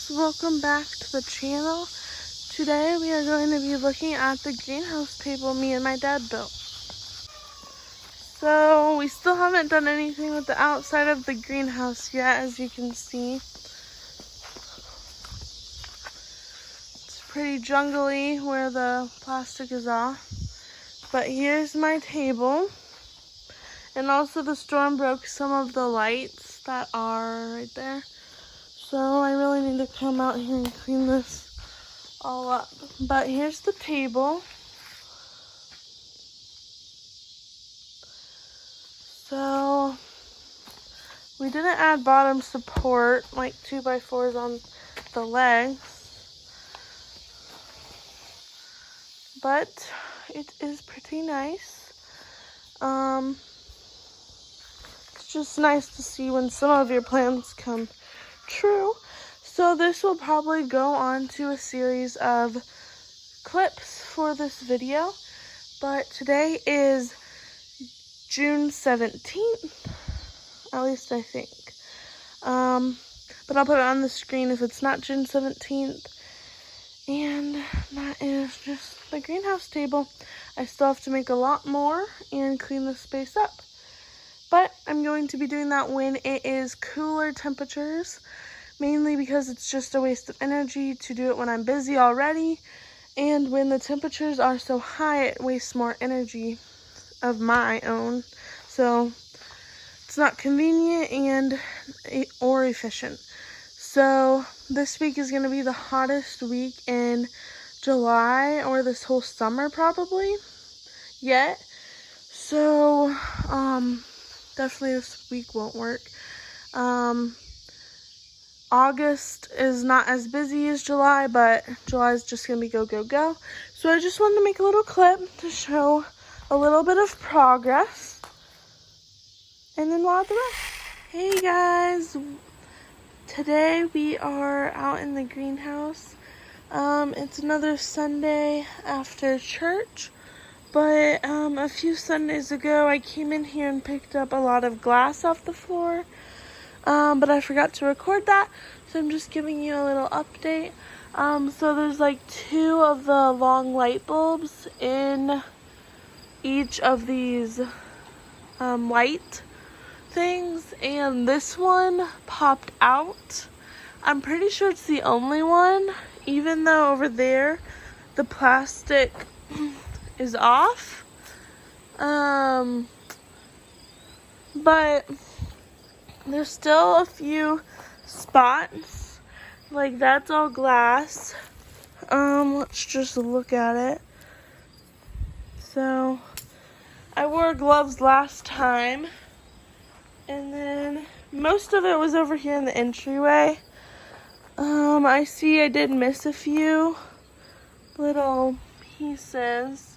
guys, welcome back to the channel. Today we are going to be looking at the greenhouse table me and my dad built. So we still haven't done anything with the outside of the greenhouse yet, as you can see. It's pretty jungly where the plastic is off. But here's my table. And also the storm broke some of the lights that are right there. So I really need to come out here and clean this all up. But here's the table. So we didn't add bottom support, like 2x4s on the legs. But it is pretty nice. It's just nice to see when some of your plans come true. So this will probably go on to a series of clips for this video. But today is June 17th, at least I think. But I'll put it on the screen if it's not June 17th. And that is just the greenhouse table. I still have to make a lot more and clean the space up. But I'm going to be doing that when it is cooler temperatures, mainly because it's just a waste of energy to do it when I'm busy already. And when the temperatures are so high, it wastes more energy of my own. So it's not convenient or efficient. So this week is going to be the hottest week in July, or this whole summer probably yet. So definitely this week won't work. August is not as busy as July, but July is just going to be go, go, go. So I just wanted to make a little clip to show a little bit of progress. And then we'll have the rest. Hey guys, today we are out in the greenhouse. It's another Sunday after church. But a few Sundays ago, I came in here and picked up a lot of glass off the floor. But I forgot to record that, so I'm just giving you a little update. So there's like 2 of the long light bulbs in each of these light things, and this one popped out. I'm pretty sure it's the only one, even though over there the plastic is off. But there's still a few spots, like that's all glass. Let's just look at it. So I wore gloves last time, and then most of it was over here in the entryway. I see I did miss a few little pieces,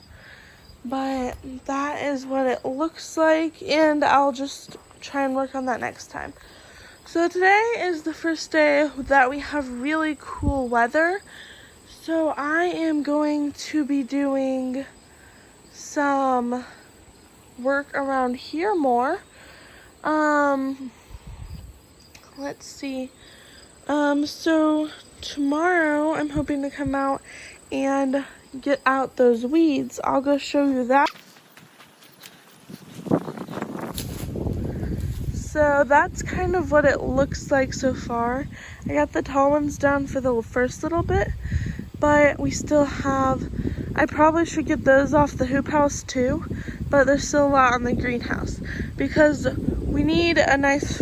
but that is what it looks like, and I'll just try and work on that next time. So today is the first day that we have really cool weather, so I am going to be doing some work around here more. Let's see. So tomorrow I'm hoping to come out and get out those weeds. I'll go show you that. So that's kind of what it looks like so far. I got the tall ones down for the first little bit, but we still have, I probably should get those off the hoop house too, but there's still a lot on the greenhouse because we need a nice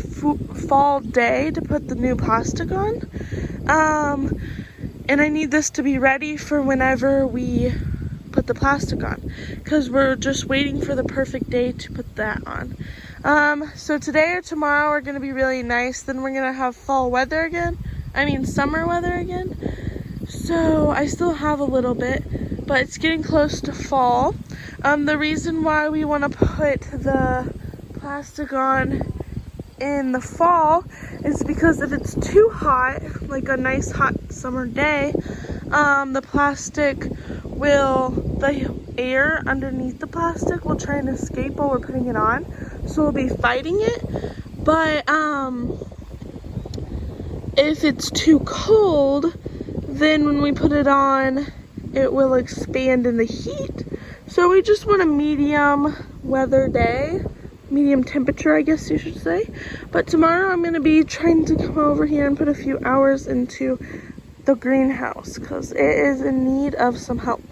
fall day to put the new plastic on. And I need this to be ready for whenever we put the plastic on, because we're just waiting for the perfect day to put that on. So today or tomorrow are going to be really nice. Then we're going to have fall weather again. Summer weather again. So I still have a little bit, but it's getting close to fall. The reason why we want to put the plastic on in the fall is because if it's too hot, like a nice hot summer day, the air underneath the plastic will try and escape while we're putting it on, so we'll be fighting it. But if it's too cold, then when we put it on, it will expand in the heat. So we just want a medium weather day, medium temperature, I guess you should say. But tomorrow I'm going to be trying to come over here and put a few hours into the greenhouse because it is in need of some help.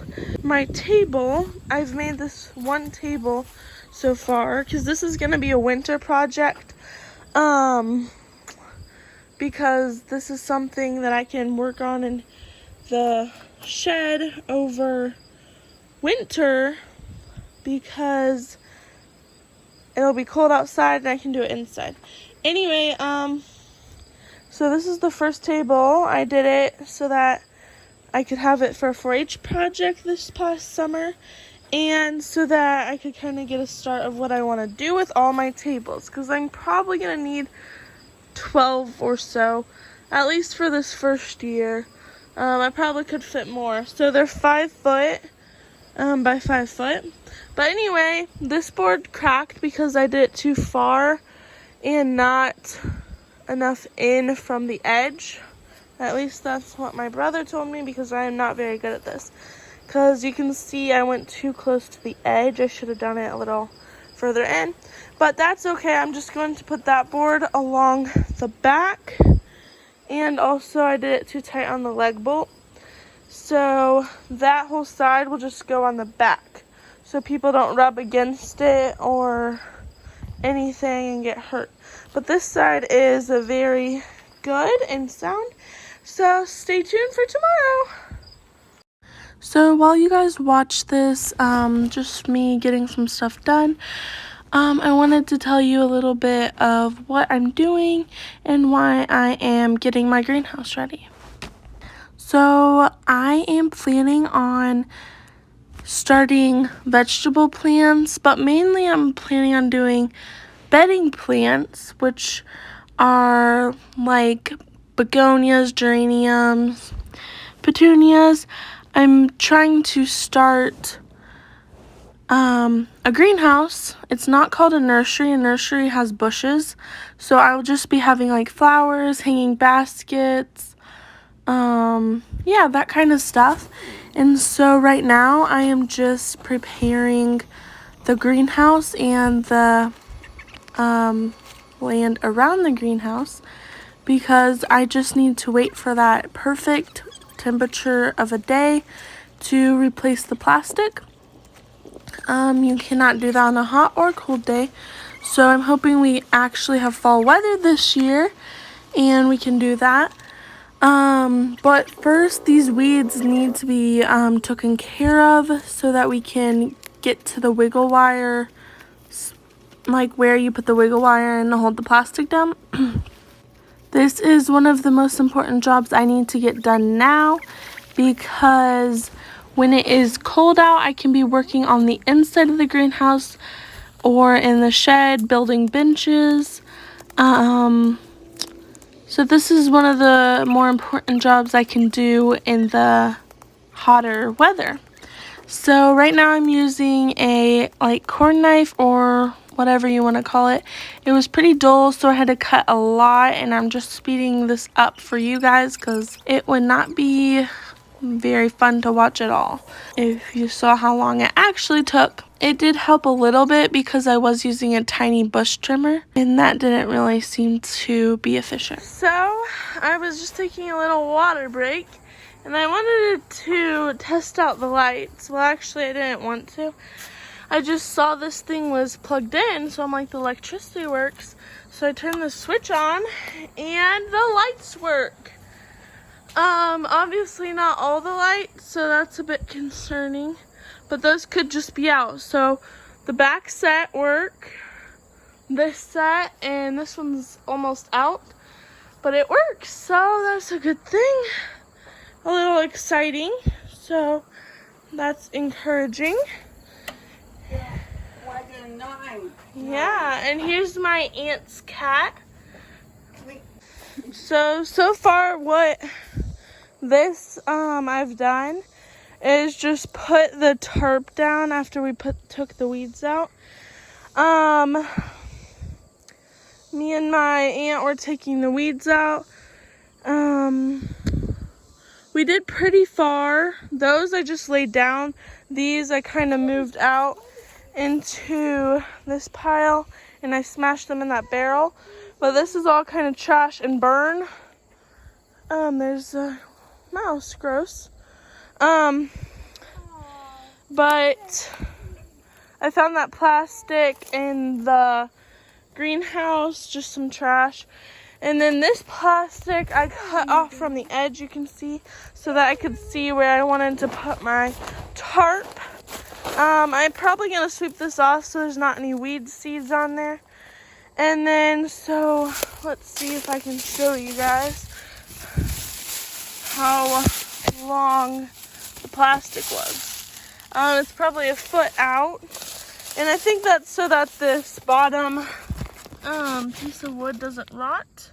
My table, I've made this one table so far because this is going to be a winter project. Because this is something that I can work on in the shed over winter because it'll be cold outside and I can do it inside. Anyway, so this is the first table. I did it so that I could have it for a 4-H project this past summer and so that I could kind of get a start of what I want to do with all my tables because I'm probably going to need 12 or so, at least for this first year. I probably could fit more. So they're 5 foot by 5 foot. But anyway, this board cracked because I did it too far and not enough in from the edge. At least that's what my brother told me because I am not very good at this. Because you can see I went too close to the edge. I should have done it a little further in. But that's okay. I'm just going to put that board along the back. And also I did it too tight on the leg bolt. So that whole side will just go on the back. So people don't rub against it or anything and get hurt. But this side is a very good and sound. So stay tuned for tomorrow. So while you guys watch this, just me getting some stuff done, I wanted to tell you a little bit of what I'm doing and why I am getting my greenhouse ready. So I am planning on starting vegetable plants, but mainly I'm planning on doing bedding plants, which are like begonias, geraniums, petunias. I'm trying to start a greenhouse. It's not called a nursery. A nursery has bushes. So I will just be having like flowers, hanging baskets, yeah, that kind of stuff. And so right now I am just preparing the greenhouse and the land around the greenhouse because I just need to wait for that perfect temperature of a day to replace the plastic. You cannot do that on a hot or cold day. So I'm hoping we actually have fall weather this year and we can do that. But first these weeds need to be taken care of so that we can get to the wiggle wire, like where you put the wiggle wire and hold the plastic down. This is one of the most important jobs I need to get done now because when it is cold out, I can be working on the inside of the greenhouse or in the shed, building benches. So this is one of the more important jobs I can do in the hotter weather. So right now I'm using a corn knife or whatever you want to call it. It was pretty dull, so I had to cut a lot, and I'm just speeding this up for you guys because it would not be very fun to watch at all if you saw how long it actually took. It did help a little bit because I was using a tiny bush trimmer and that didn't really seem to be efficient. So I was just taking a little water break and I wanted to test out the lights. Well, actually I didn't want to. I just saw this thing was plugged in, so I'm like, the electricity works. So I turned the switch on and the lights work. Obviously not all the lights, so that's a bit concerning, but those could just be out. So the back set work, this set, and this one's almost out, but it works, so that's a good thing. A little exciting, so that's encouraging. Yeah, and here's my aunt's cat. So far what this I've done is just put the tarp down after we took the weeds out. Me and my aunt were taking the weeds out. We did pretty far. Those I just laid down. These I kind of moved out into this pile and I smashed them in that barrel. But this is all kind of trash and burn. There's a mouse, gross. But I found that plastic in the greenhouse, just some trash. And then this plastic I cut off from the edge, you can see, so that I could see where I wanted to put my tarp. I'm probably going to sweep this off so there's not any weed seeds on there. And then, so let's see if I can show you guys how long the plastic was. It's probably a foot out. And I think that's so that this bottom piece of wood doesn't rot.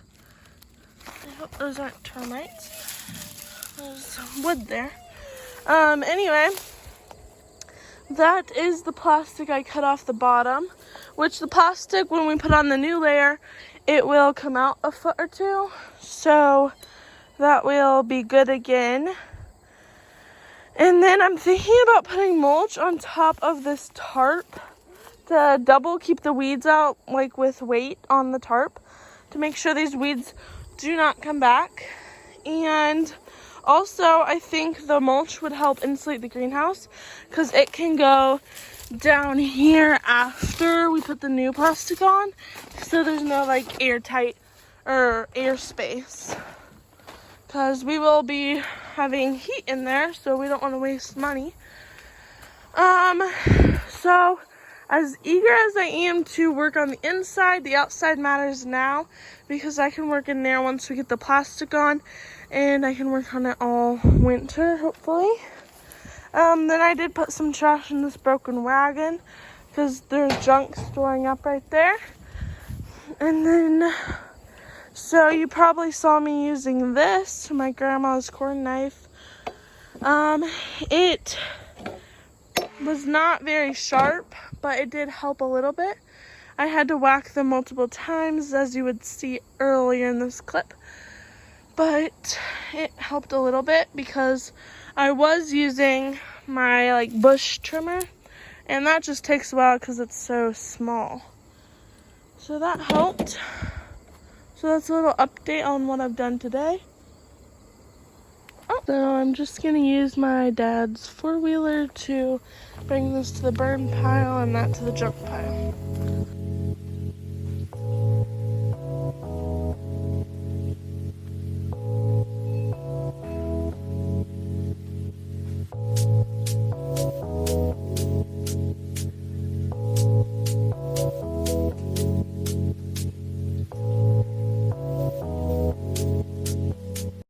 I hope those aren't termites. There's wood there. Anyway, that is the plastic I cut off the bottom, which the plastic, when we put on the new layer, it will come out a foot or two. So that will be good again. And then I'm thinking about putting mulch on top of this tarp to double keep the weeds out, like with weight on the tarp, to make sure these weeds do not come back. And also I think the mulch would help insulate the greenhouse because it can go down here after we put the new plastic on, so there's no like airtight or air space, because we will be having heat in there, so we don't want to waste money. So as eager as I am to work on the inside, the outside matters now, because I can work in there once we get the plastic on, and I can work on it all winter, hopefully. Then I did put some trash in this broken wagon, because there's junk storing up right there. And then, so you probably saw me using this, my grandma's corn knife. It was not very sharp, but it did help a little bit. I had to whack them multiple times, as you would see earlier in this clip, but it helped a little bit because I was using my like bush trimmer, and that just takes a while because it's so small. So that helped. So that's a little update on what I've done today. So I'm just going to use my dad's four-wheeler to bring this to the burn pile and that to the junk pile.